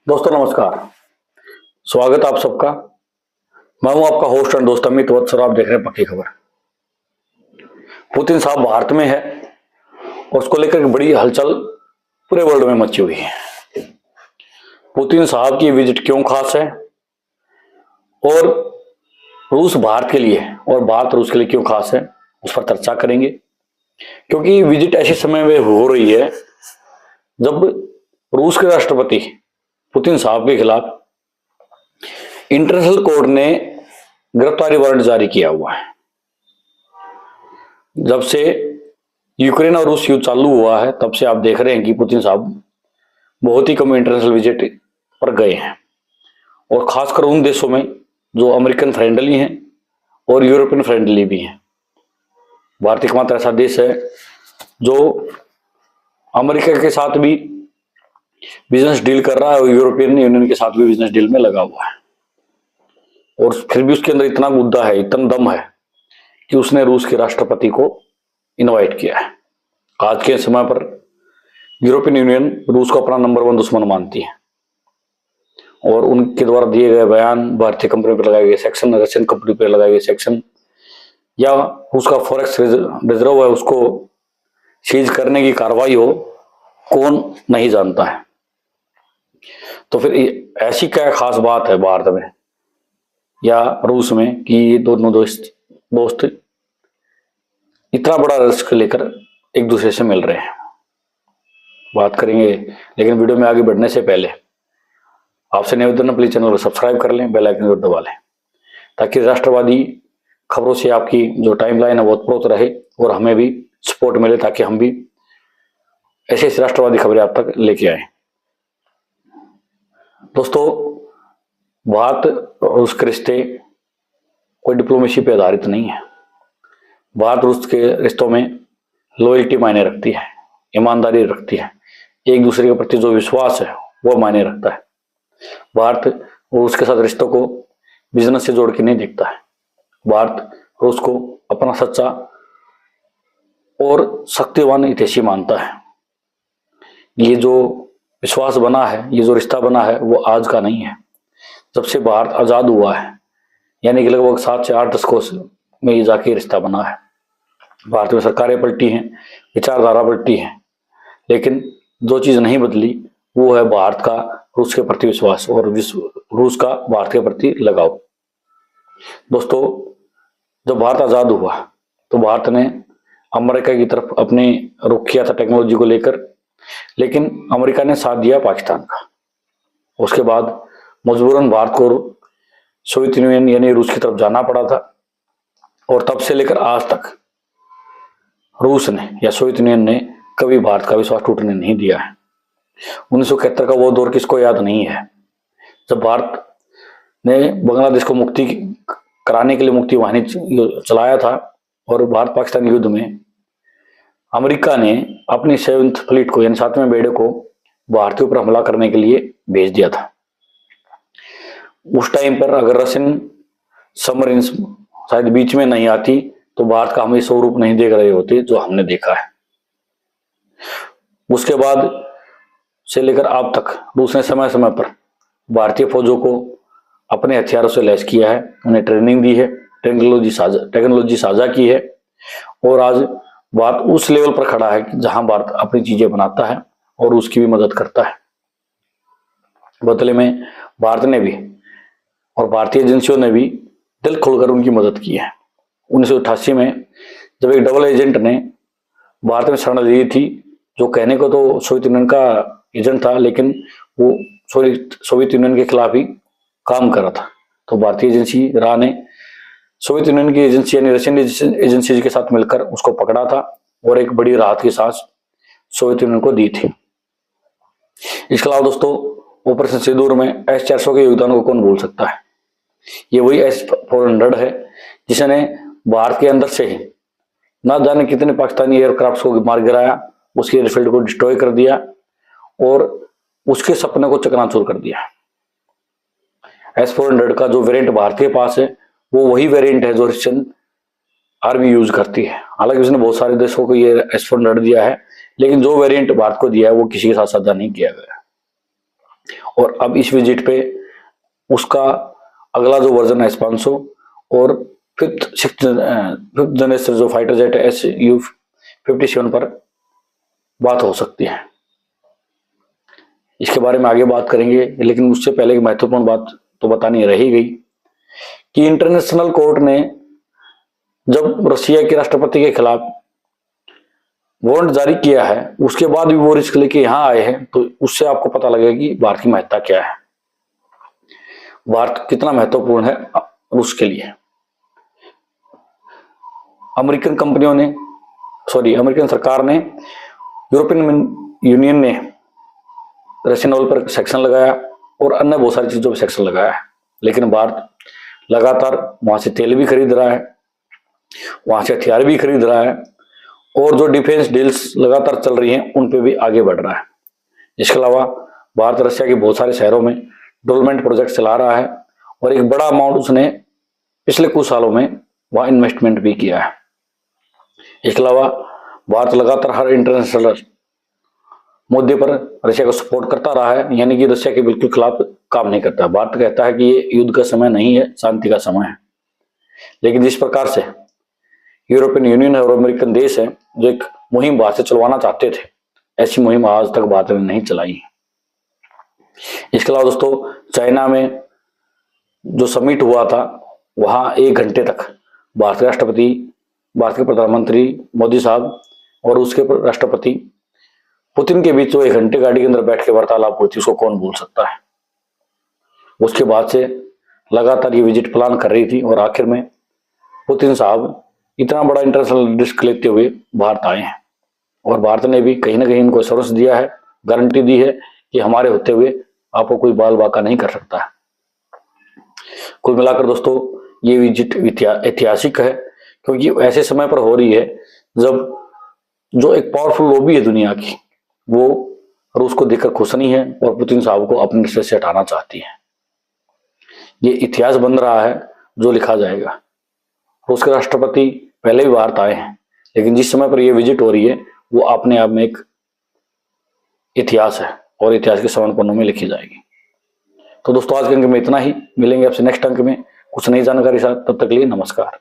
दोस्तों नमस्कार। स्वागत आप सबका। मैं हूं आपका होस्ट एंड दोस्त अमित वत्स और आप देख रहे हैं पक्की खबर। पुतिन साहब भारत में है और उसको लेकर एक बड़ी हलचल पूरे वर्ल्ड में मची हुई है। पुतिन साहब की विजिट क्यों खास है और रूस भारत के लिए और भारत रूस के लिए क्यों खास है, उस पर चर्चा करेंगे। क्योंकि विजिट ऐसे समय में हो रही है जब रूस के राष्ट्रपति पुतिन साहब के खिलाफ इंटरनेशनल कोर्ट ने गिरफ्तारी वारंट जारी किया हुआ है। जब से यूक्रेन और रूस युद्ध चालू हुआ है तब से आप देख रहे हैं कि पुतिन साहब बहुत ही कम इंटरनेशनल विजिट पर गए हैं, और खासकर उन देशों में जो अमेरिकन फ्रेंडली हैं और यूरोपियन फ्रेंडली भी हैं। भारत एकमात्र ऐसा देश है जो अमेरिका के साथ भी बिजनेस डील कर रहा है और यूरोपियन यूनियन के साथ भी बिजनेस डील में लगा हुआ है, और फिर भी उसके अंदर इतना मुद्दा है, इतना दम है कि उसने रूस के राष्ट्रपति को इनवाइट किया है। आज के समय पर यूरोपियन यूनियन रूस को अपना नंबर 1 दुश्मन मानती है, और उनके द्वारा दिए गए बयान, भारतीय कंपनी पर लगाए गए सेक्शन, रशियन कंपनी पर लगाए गए सेक्शन, या उसका फॉरेक्स रिजर्व है उसको सीज करने की कार्रवाई हो, कौन नहीं जानता है। तो फिर ऐसी क्या खास बात है भारत में या रूस में कि ये दोनों दोस्त इतना बड़ा रिस्क लेकर एक दूसरे से मिल रहे हैं, बात करेंगे। लेकिन वीडियो में आगे बढ़ने से पहले आपसे निवेदन है, प्लीज चैनल को सब्सक्राइब कर लें, बेल आइकन जरूर दबा लें, ताकि राष्ट्रवादी खबरों से आपकी जो टाइमलाइन है वो उत्प्रोत रहे और हमें भी सपोर्ट मिले, ताकि हम भी ऐसे राष्ट्रवादी खबरें आप तक लेके आए। दोस्तों, भारत और रूस के रिश्ते कोई डिप्लोमेसी पे आधारित नहीं है। भारत रूस के रिश्तों में लॉयल्टी मायने रखती है, ईमानदारी रखती है, एक दूसरे के प्रति जो विश्वास है वो मायने रखता है। भारत रूस के साथ रिश्तों को बिजनेस से जोड़ के नहीं देखता है। भारत रूस को अपना सच्चा और शक्तिवान हितैषी मानता है। ये जो विश्वास बना है, ये जो रिश्ता बना है, वो आज का नहीं है। जब से भारत आजाद हुआ है, यानी कि लगभग 7 से 8 दशकों में ये जाके रिश्ता बना है। भारत में सरकारें पलटी हैं, विचारधारा पलटी है, लेकिन जो चीज नहीं बदली वो है भारत का रूस के प्रति विश्वास और रूस का भारत के प्रति लगाव। दोस्तों, जब भारत आजाद हुआ तो भारत ने अमेरिका की तरफ अपने रुख किया था टेक्नोलॉजी को लेकर, लेकिन अमेरिका ने साथ दिया पाकिस्तान का। उसके बाद मजबूरन भारत को सोवियत यूनियन यानी रूस की तरफ जाना पड़ा था, और तब से लेकर आज तक रूस ने या सोवियत यूनियन ने कभी भारत का विश्वास टूटने नहीं दिया है। 1971 का वो दौर किसको याद नहीं है, जब भारत ने बांग्लादेश को मुक्ति कराने के लिए मुक्ति वाहिनी चलाया था, और भारत पाकिस्तान युद्ध में अमेरिका ने अपनी 7th फ्लीट को यानी 7वें बेड़े को भारत के ऊपर हमला करने के लिए भेज दिया था। उस टाइम पर अगर रशियन सबमरीन्स शायद बीच में नहीं आती तो भारत का हम ये स्वरूप नहीं देख रहे होते जो हमने देखा है। उसके बाद से लेकर अब तक रूस ने समय समय पर भारतीय फौजों को अपने हथियारों से लैस किया है, उन्हें ट्रेनिंग दी है, टेक्नोलॉजी साझा की है, और आज भारत उस लेवल पर खड़ा है कि जहां भारत अपनी चीजें बनाता है और उसकी भी मदद करता है। बदले में भारत ने भी और भारतीय एजेंसियों ने भी दिल खोलकर उनकी मदद की है। 1988 में जब एक डबल एजेंट ने भारत में शरण ली थी, जो कहने को तो सोवियत यूनियन का एजेंट था, लेकिन वो सोवियत यूनियन के खिलाफ ही काम कर रहा था, तो भारतीय एजेंसी रा ने सोवियत यूनियन की एजेंसी यानी रशियन एजेंसी के साथ मिलकर उसको पकड़ा था और एक बड़ी राहत की सांस सोवियत यूनियन को दी थी। इसके अलावा दोस्तों, ऑपरेशन सिंदूर में S-400 के योगदान को कौन भूल सकता है। ये वही S-400 है जिसने भारत के अंदर से ही ना जाने कितने पाकिस्तानी एयरक्राफ्ट को मार गिराया, उसके एयरफील्ड को डिस्ट्रॉय कर दिया और उसके सपने को चकनाचूर कर दिया। S-400 का जो वेरिएंट भारत के पास है वो वही वेरिएंट है जो रशियन आर्मी यूज करती है। हालांकि उसने बहुत सारे देशों को ये S-400 दिया है, लेकिन जो वेरिएंट भारत को दिया है वो किसी के साथ साझा नहीं किया गया। और अब इस विजिट पे उसका अगला जो वर्जन है S-500 और फिफ्थ जनरेशन जो फाइटर जेट है Su-57 पर बात हो सकती है। इसके बारे में आगे बात करेंगे, लेकिन उससे पहले एक महत्वपूर्ण बात तो बतानी रह ही गई कि इंटरनेशनल कोर्ट ने जब रशिया के राष्ट्रपति के खिलाफ वारंट जारी किया है, उसके बाद भी वो रिस्क लेके यहाँ आए हैं, तो उससे आपको पता लगेगा कि भारत की महत्ता क्या है, भारत कितना महत्वपूर्ण है रूस के लिए। अमेरिकन कंपनियों ने अमेरिकन सरकार ने, यूरोपियन यूनियन ने रशियन ऑयल पर सेक्शन लगाया और अन्य बहुत सारी चीजों पर सेक्शन लगाया है, लेकिन भारत लगातार वहां से तेल भी खरीद रहा है, वहां से हथियार भी खरीद रहा है और जो डिफेंस डील्स लगातार चल रही हैं उन पे भी आगे बढ़ रहा है। इसके अलावा भारत रशिया के बहुत सारे शहरों में डेवलपमेंट प्रोजेक्ट चला रहा है और एक बड़ा अमाउंट उसने पिछले कुछ सालों में वहां इन्वेस्टमेंट भी किया है। इसके अलावा भारत लगातार हर इंटरनेशनल मुद्दे पर रशिया को सपोर्ट करता रहा है, यानी कि रशिया के बिल्कुल खिलाफ काम नहीं करता। भारत कहता है कि ये युद्ध का समय नहीं है, शांति का समय है। लेकिन जिस प्रकार से यूरोपियन यूनियन और अमेरिकन देश है जो एक मुहिम भारत से चलवाना चाहते थे, ऐसी मुहिम आज तक भारत ने नहीं चलाई। इसके अलावा दोस्तों, चाइना में जो समिट हुआ था, वहां 1 घंटे तक भारत के राष्ट्रपति, भारत के प्रधानमंत्री मोदी साहब और उसके राष्ट्रपति पुतिन के बीच जो 1 घंटे गाड़ी के अंदर बैठ के वार्तालाप हुई थी, उसको कौन भूल सकता है। उसके बाद से लगातार ये विजिट प्लान कर रही थी और आखिर में पुतिन साहब इतना बड़ा इंटरनेशनल रिस्क लेते हुए भारत आए हैं और भारत ने भी कहीं ना कहीं इनको एश्योरेंस दिया है, गारंटी दी है कि हमारे होते हुए आपको कोई बाल बाका नहीं कर सकता है। कुल मिलाकर दोस्तों, ये विजिट ऐतिहासिक है, क्योंकि ऐसे समय पर हो रही है जब जो एक पावरफुल लॉबी है दुनिया की, वो रूस को देखकर खुश नहीं है और पुतिन साहब को अपने रिश्ते से हटाना चाहती है। ये इतिहास बन रहा है जो लिखा जाएगा। रूस के राष्ट्रपति पहले भी भारत आए हैं, लेकिन जिस समय पर यह विजिट हो रही है वो अपने आप में एक इतिहास है और इतिहास के स्वर्ण पन्नों में लिखी जाएगी। तो दोस्तों, आज के अंक में इतना ही। मिलेंगे आपसे नेक्स्ट अंक में कुछ नई जानकारी साथ, तब तक के लिए नमस्कार।